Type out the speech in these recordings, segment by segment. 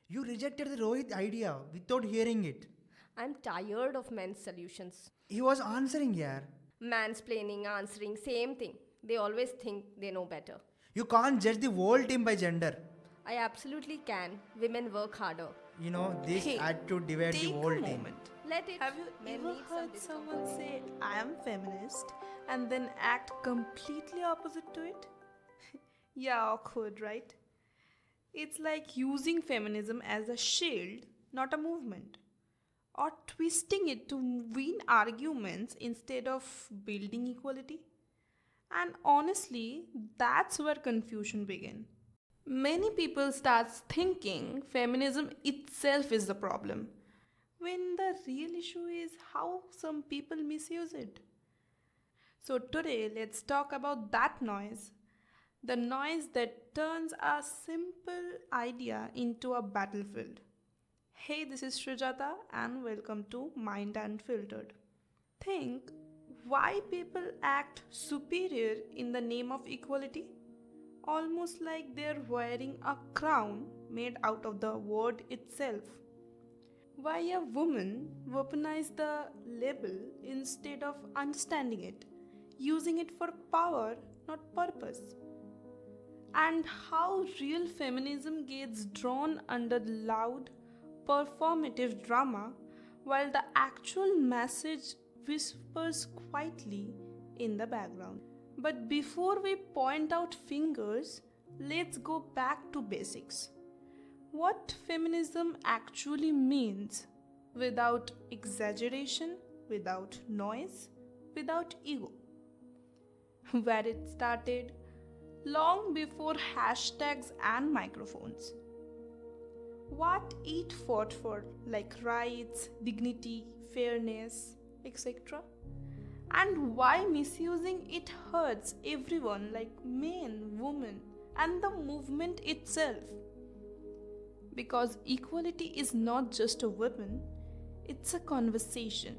You rejected the Rohit idea without hearing it. I'm tired of men's solutions. He was answering, yeah. Mansplaining, answering, same thing. They always think they know better. You can't judge the whole team by gender. I absolutely can. Women work harder. This Hey, attitude divide the take whole a team. moment. Let it. Have you Men ever need heard some someone discomfort. say, I am feminist, and then act completely opposite to it? Yeah, awkward, right? It's like using feminism as a shield, not a movement, or twisting it to win arguments instead of building equality. And honestly, that's where confusion begins. Many people start thinking feminism itself is the problem, when the real issue is how some people misuse it. So today let's talk about that noise, the noise that turns a simple idea into a battlefield. Hey, this is Srijata and welcome to Mind Unfiltered. Think why people act superior in the name of equality, almost like they're wearing a crown made out of the word itself. Why a woman weaponize the label instead of understanding it, using it for power, not purpose. And how real feminism gets drawn under loud, performative drama while the actual message whispers quietly in the background. But before we point out fingers, let's go back to basics. What feminism actually means without exaggeration, without noise, without ego. Where it started long before hashtags and microphones. What it fought for, like rights, dignity, fairness, etc. And why misusing it hurts everyone, like men, women, and the movement itself. Because equality is not just a weapon, it's a conversation.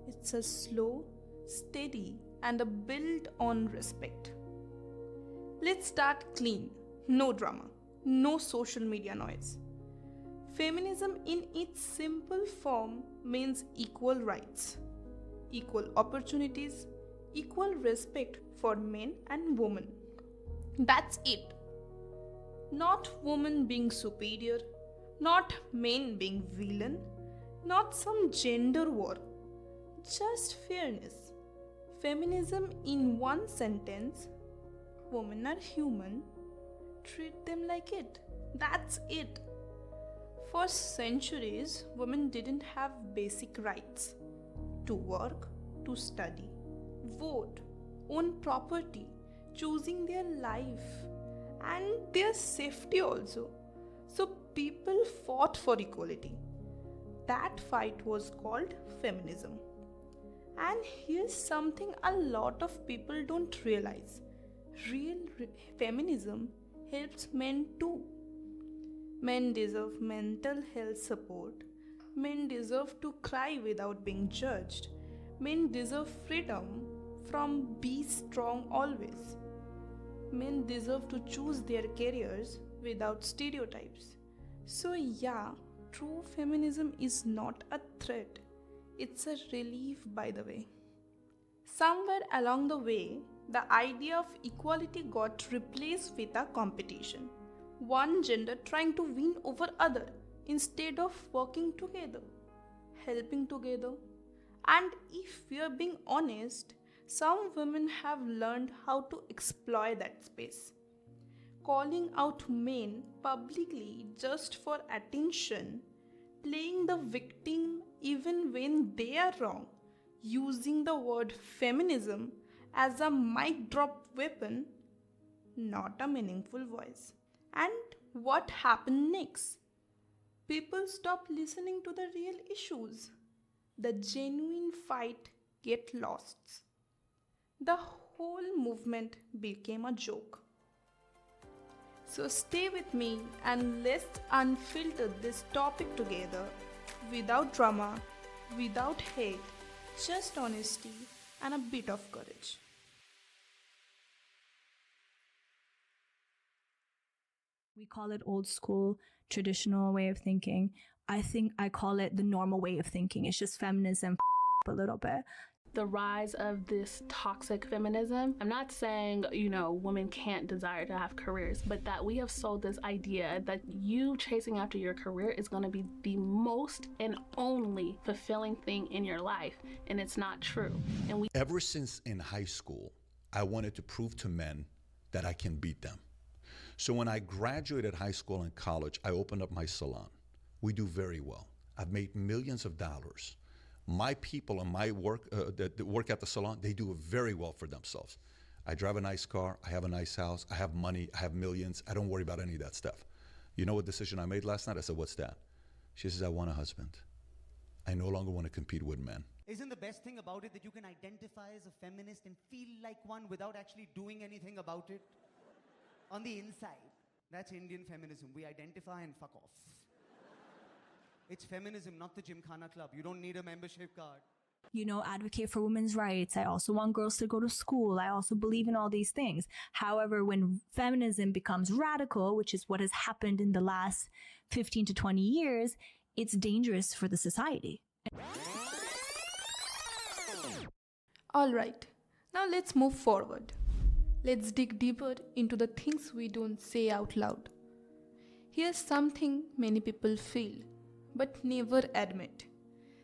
It's a slow, steady, and a build on respect. Let's start clean. No drama, no social media noise. Feminism in its simple form means equal rights, equal opportunities, equal respect for men and women. That's it. Not women being superior, not men being villain, not some gender war, just fairness. Feminism in one sentence: women are human, treat them like it. That's it. For centuries, women didn't have basic rights to work, to study, vote, own property, choosing their life, and their safety also. So people fought for equality. That fight was called feminism. And here's something a lot of people don't realize: real feminism helps men too. Men deserve mental health support. Men deserve to cry without being judged. Men deserve freedom from be strong always. Men deserve to choose their careers without stereotypes. So, yeah, true feminism is not a threat, it's a relief, by the way. Somewhere along the way, the idea of equality got replaced with a competition. One gender trying to win over other instead of working together, helping together. And if we are being honest, some women have learned how to exploit that space. Calling out men publicly just for attention, playing the victim even when they are wrong, using the word feminism as a mic drop weapon, not a meaningful voice. And what happened next? People stop listening to the real issues. The genuine fight get lost. The whole movement became a joke. So stay with me and let's unfilter this topic together, without drama, without hate, just honesty and a bit of courage. We call it old school, traditional way of thinking. I think I call it the normal way of thinking. It's just feminism a little bit. The rise of this toxic feminism. I'm not saying, women can't desire to have careers, but that we have sold this idea that you chasing after your career is going to be the most and only fulfilling thing in your life, and it's not true. And ever since in high school, I wanted to prove to men that I can beat them. So when I graduated high school and college, I opened up my salon. We do very well. I've made millions of dollars. My people and my work that work at the salon, they do very well for themselves. I drive a nice car, I have a nice house, I have money, I have millions. I don't worry about any of that stuff. You know what decision I made last night? I said, what's that? She says, I want a husband. I no longer want to compete with men. Isn't the best thing about it that you can identify as a feminist and feel like one without actually doing anything about it? On the inside. That's Indian feminism. We identify and fuck off. It's feminism, not the Gymkhana Club. You don't need a membership card. Advocate for women's rights. I also want girls to go to school. I also believe in all these things. However, when feminism becomes radical, which is what has happened in the last 15 to 20 years, it's dangerous for the society. All right, now let's move forward. Let's dig deeper into the things we don't say out loud. Here's something many people feel, but never admit.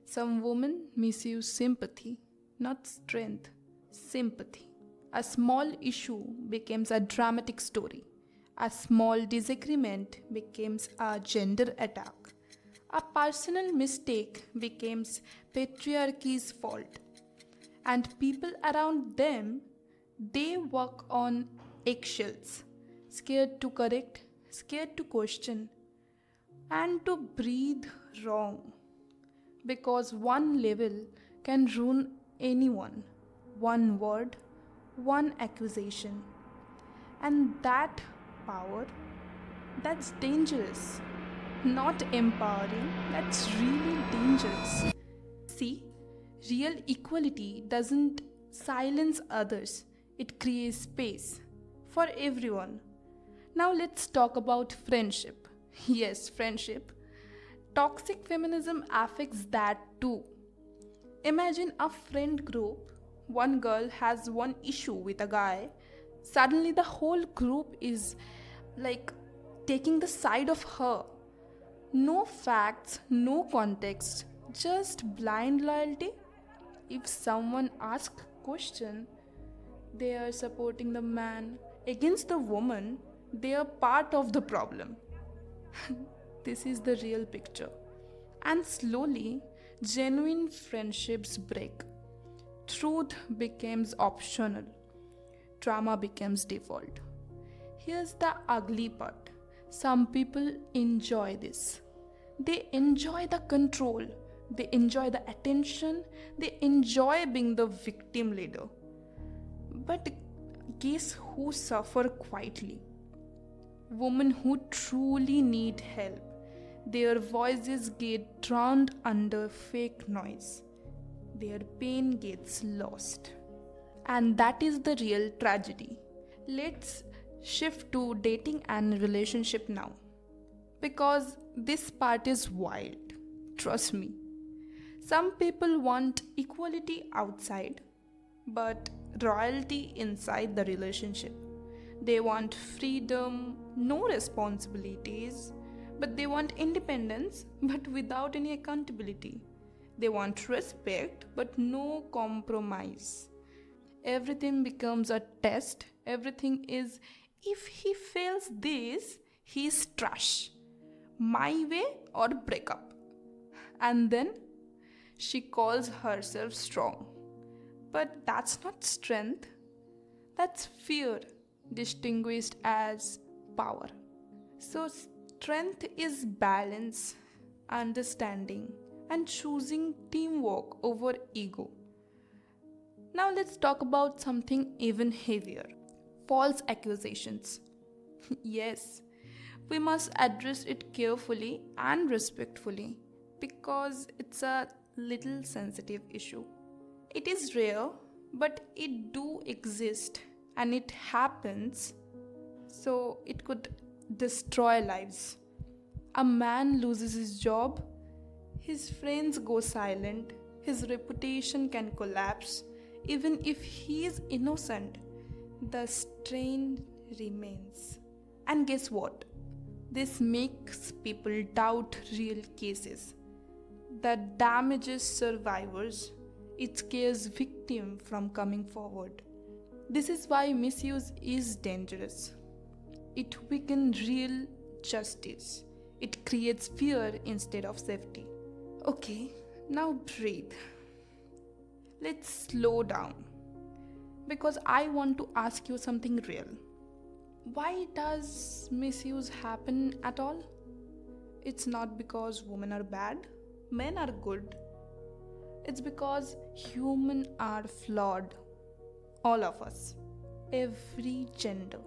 Some women misuse sympathy, not strength, sympathy. A small issue becomes a dramatic story. A small disagreement becomes a gender attack. A personal mistake becomes patriarchy's fault. And people around them, they walk on eggshells, scared to correct, scared to question, and to breathe wrong. Because one level can ruin anyone. One word, one accusation. And that power, that's dangerous. Not empowering, that's really dangerous. See, real equality doesn't silence others. It creates space for everyone. Now let's talk about friendship. Yes, friendship. Toxic feminism affects that too. Imagine a friend group. One girl has one issue with a guy. Suddenly the whole group is like taking the side of her. No facts, no context, just blind loyalty. If someone asks a question, they are supporting the man against the woman. They are part of the problem. This is the real picture. And slowly, genuine friendships break. Truth becomes optional. Drama becomes default. Here's the ugly part. Some people enjoy this. They enjoy the control. They enjoy the attention. They enjoy being the victim leader. But guess who suffer quietly? Women who truly need help. Their voices get drowned under fake noise. Their pain gets lost. And that is the real tragedy. Let's shift to dating and relationship now. Because this part is wild. Trust me. Some people want equality outside, but royalty inside the relationship. They want freedom, no responsibilities, but they want independence, but without any accountability. They want respect, but no compromise. Everything becomes a test. Everything is, if he fails this, he's trash. My way or break up. And then she calls herself strong. But that's not strength. That's fear distinguished as power. So strength is balance, understanding, and choosing teamwork over ego. Now let's talk about something even heavier. False accusations. Yes, we must address it carefully and respectfully because it's a little sensitive issue. It is rare, but it do exist and it happens. So it could destroy lives. A man loses his job, his friends go silent, his reputation can collapse. Even if he is innocent, the strain remains. And guess what? This makes people doubt real cases. That damages survivors. It scares victims from coming forward. This is why misuse is dangerous. It weakens real justice. It creates fear instead of safety. Okay, now breathe. Let's slow down. Because I want to ask you something real. Why does misuse happen at all? It's not because women are bad, men are good. It's because humans are flawed. All of us. Every gender.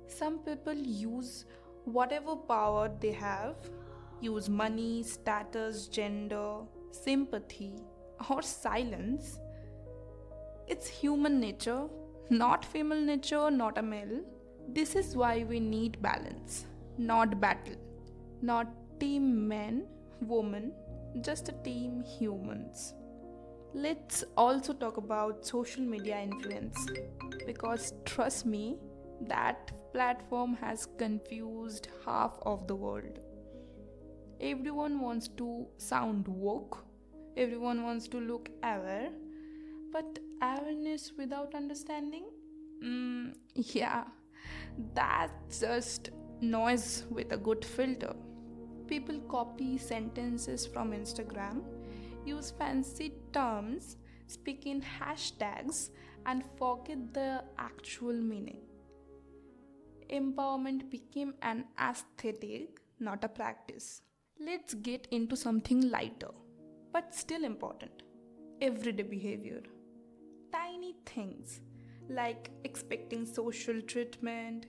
Some people use whatever power they have, use money, status, gender, sympathy, or silence. It's human nature, not female nature, not a male. This is why we need balance, not battle. Not team men, women, just a team humans. Let's also talk about social media influence, because trust me, that platform has confused half of the world. Everyone wants to sound woke, everyone wants to look aware, but awareness without understanding? Yeah, that's just noise with a good filter. People copy sentences from Instagram, use fancy terms, speak in hashtags, and forget the actual meaning. Empowerment became an aesthetic, not a practice. Let's get into something lighter, but still important. Everyday behavior. Tiny things like expecting social treatment,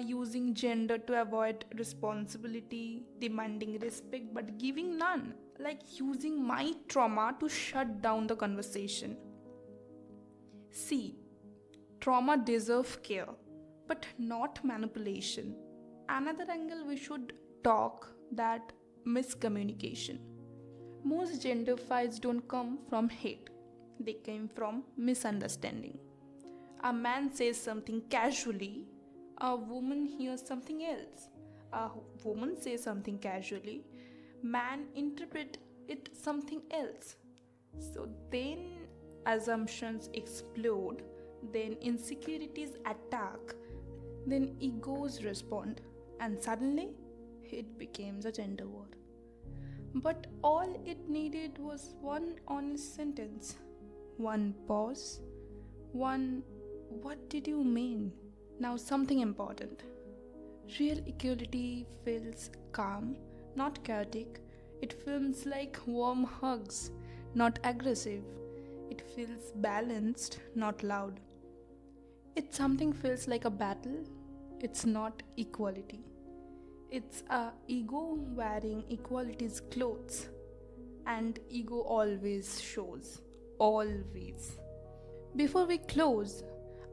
using gender to avoid responsibility, demanding respect but giving none, like using my trauma to shut down the conversation. See, trauma deserves care, but not manipulation. Another angle we should talk that miscommunication. Most gender fights don't come from hate, they came from misunderstanding. A man says something casually, a woman hears something else. A woman says something casually, man interpret it something else. So then assumptions explode, then insecurities attack, then egos respond, and suddenly it becomes a gender war. But all it needed was one honest sentence, one pause, one "what did you mean?" Now, something important. Real equality feels calm, not chaotic. It feels like warm hugs, not aggressive. It feels balanced, not loud. It's something feels like a battle. It's not equality. It's a ego wearing equality's clothes. And ego always shows. Always. Before we close,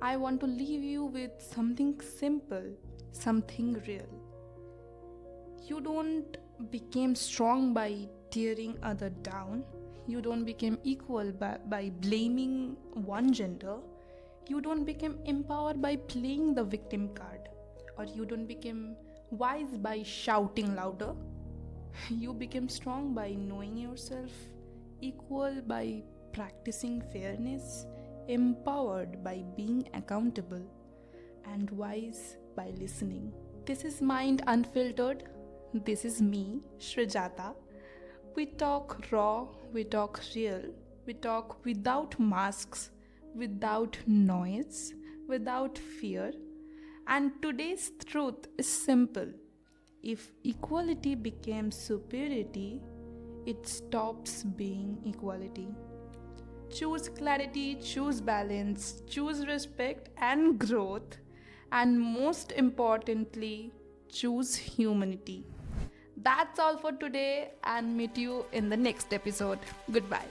I want to leave you with something simple, something real. You don't become strong by tearing other down. You don't become equal by blaming one gender. You don't become empowered by playing the victim card. Or you don't become wise by shouting louder. You become strong by knowing yourself, equal by practicing fairness, empowered by being accountable, and wise by listening. This is Mind Unfiltered. This is me, Srijata. We talk raw, we talk real, we talk without masks, without noise, without fear. And today's truth is simple. If equality becomes superiority, it stops being equality. Choose clarity, choose balance, choose respect and growth, and most importantly, choose humanity. That's all for today, and meet you in the next episode. Goodbye.